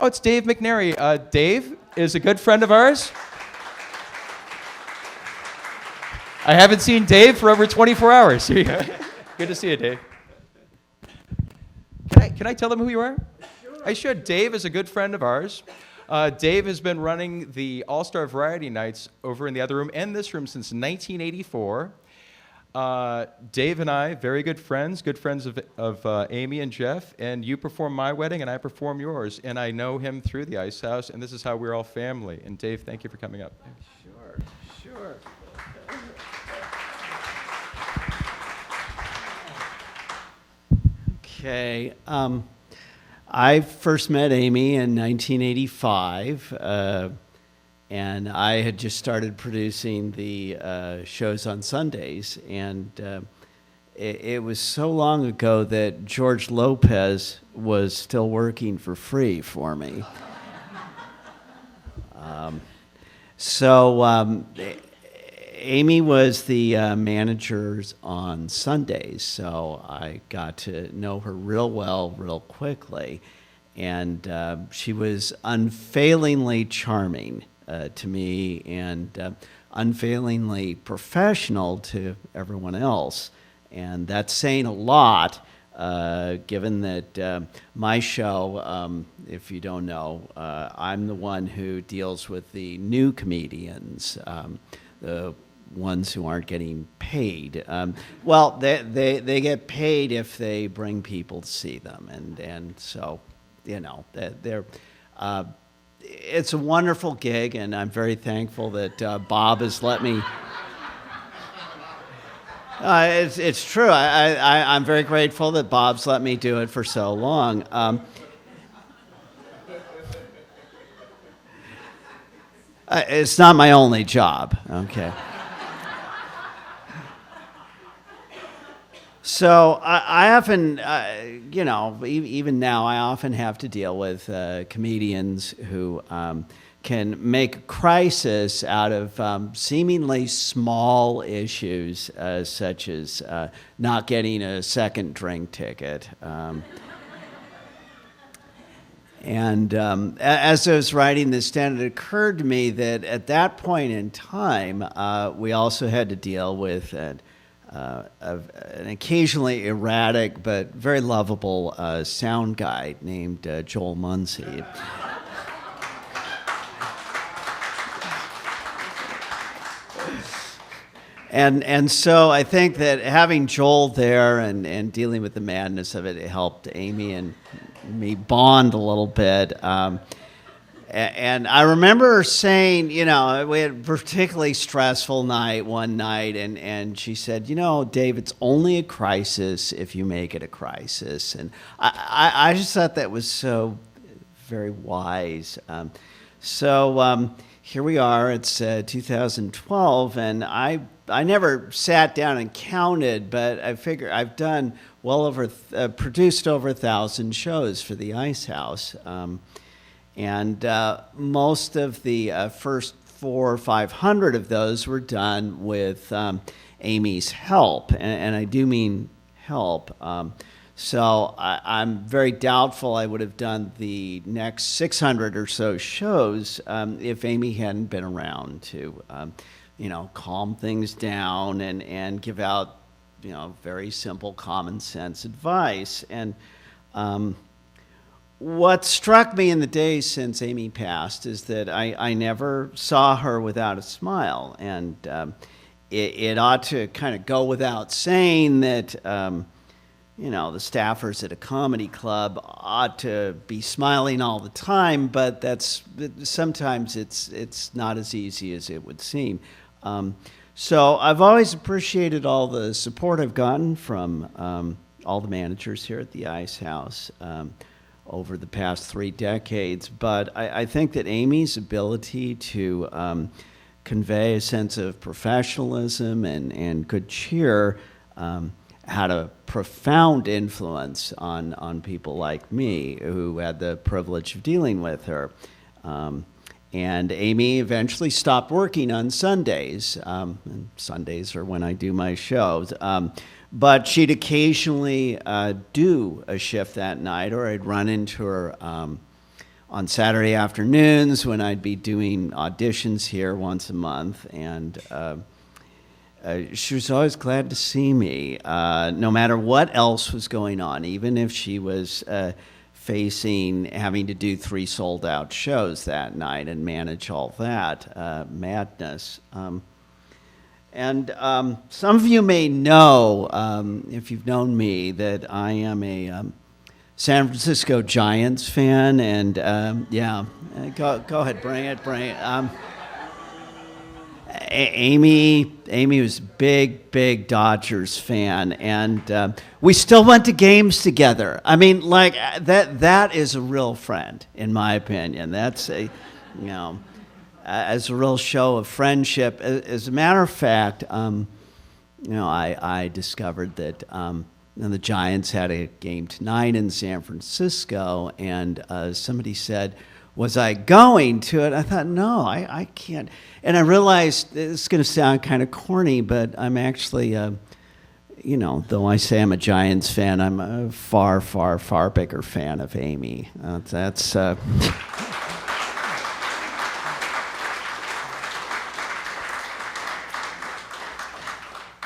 Oh, it's Dave McNary. Dave is a good friend of ours. I haven't seen Dave for over 24 hours. Here you go. Good to see you, Dave. Can I tell them who you are? Sure. I should. Dave is a good friend of ours. Dave has been running the All-Star Variety Nights over in the other room and this room since 1984. Dave and I, very good friends of Amy and Jeff, and you perform my wedding and I perform yours, and I know him through the Ice House, and this is how we're all family. And Dave, thank you for coming up. Sure. Okay. I first met Amy in 1985, and I had just started producing the shows on Sundays, and it was so long ago that George Lopez was still working for free for me. Amy was the manager on Sundays, so I got to know her real well, real quickly. And she was unfailingly charming to me and unfailingly professional to everyone else. And that's saying a lot, given that my show, if you don't know, I'm the one who deals with the new comedians, the ones who aren't getting paid. Well, they get paid if they bring people to see them, and so, you know, they're it's a wonderful gig, and I'm very thankful that Bob has let me. It's true. I'm very grateful that Bob's let me do it for so long. It's not my only job, okay? So I often, even now, I often have to deal with comedians who can make a crisis out of seemingly small issues, such as not getting a second drink ticket. And as I was writing this down, it occurred to me that at that point in time, we also had to deal with an occasionally erratic but very lovable sound guy named Joel Munsey. And so I think that having Joel there and dealing with the madness of it helped Amy and me bond a little bit. And I remember saying, we had a particularly stressful night one night, and she said, Dave, it's only a crisis if you make it a crisis. And I just thought that was so very wise. So here we are, it's 2012, and I never sat down and counted, but I figure I've done produced over 1,000 shows for the Ice House. And most of the first 400 or 500 of those were done with Amy's help, and I do mean help. So I'm very doubtful I would have done the next 600 or so shows if Amy hadn't been around to, calm things down and give out, very simple common sense advice. And what struck me in the days since Amy passed is that I never saw her without a smile. And it ought to kind of go without saying that, the staffers at a comedy club ought to be smiling all the time, but sometimes it's not as easy as it would seem. So I've always appreciated all the support I've gotten from all the managers here at the Ice House over the past 3 decades, but I think that Amy's ability to convey a sense of professionalism and good cheer had a profound influence on people like me who had the privilege of dealing with her. And Amy eventually stopped working on Sundays. And Sundays are when I do my shows. But she'd occasionally do a shift that night, or I'd run into her on Saturday afternoons when I'd be doing auditions here once a month, and she was always glad to see me, no matter what else was going on, even if she was facing having to do 3 sold-out shows that night and manage all that madness. And some of you may know, if you've known me, that I am a San Francisco Giants fan, and yeah, go ahead, bring it. Amy was a big Dodgers fan, and we still went to games together. I mean, like that is a real friend, in my opinion. That's as a real show of friendship. As a matter of fact, I discovered that the Giants had a game tonight in San Francisco, and somebody said, was I going to it? I thought, no, I can't. And I realized it's going to sound kind of corny, but I'm actually, though I say I'm a Giants fan, I'm a far bigger fan of Amy. That's...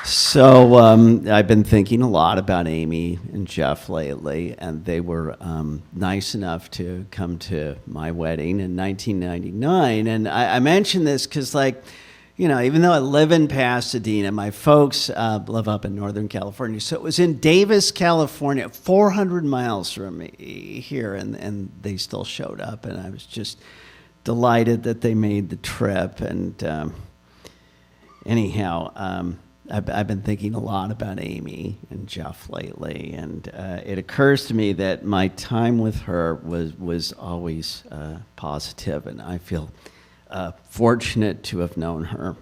So I've been thinking a lot about Amy and Jeff lately, and they were nice enough to come to my wedding in 1999. And I mention this because, even though I live in Pasadena, my folks live up in Northern California. So it was in Davis, California, 400 miles from me here, and they still showed up, and I was just delighted that they made the trip. And anyhow... I've been thinking a lot about Amy and Jeff lately, and it occurs to me that my time with her was always positive, and I feel fortunate to have known her.